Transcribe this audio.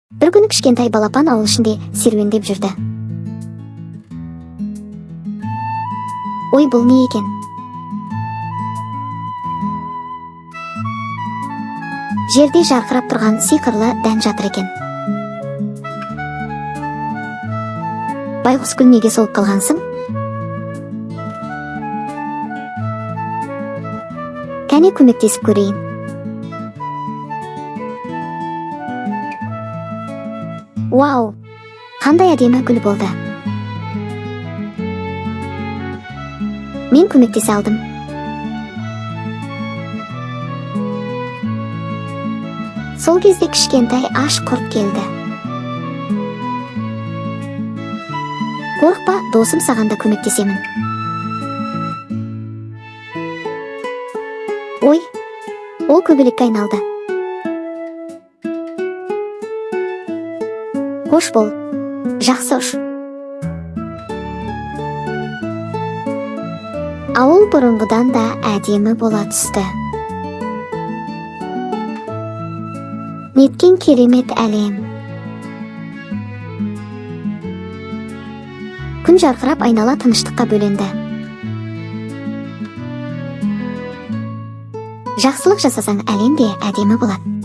Bir күні кішкентай балапан ауыл ішінде серуендеп жүрді. Ой, бұл не екен? Жерде жарқырап тұрған сиқырлы дән жатыр екен. Байғұс гүл, неге солып қалғансың? Кәне көмектесіп көрейін. Вау, қандай әдемі гүл болды. Мен көмектесе алдым. Сол кезде кішкентай аш құрт келді. Қорықпа, досым, саған да көмектесемін. Ой, ол көбелекке айналды. Қош бол, жақсы ұш. Ауыл бұрынғыдан да әдемі бола түсті. Неткен керемет әлем. Күн жарқырап, айнала тыныштыққа бөленді. Жақсылық жасасаң, әлем де әдемі болады.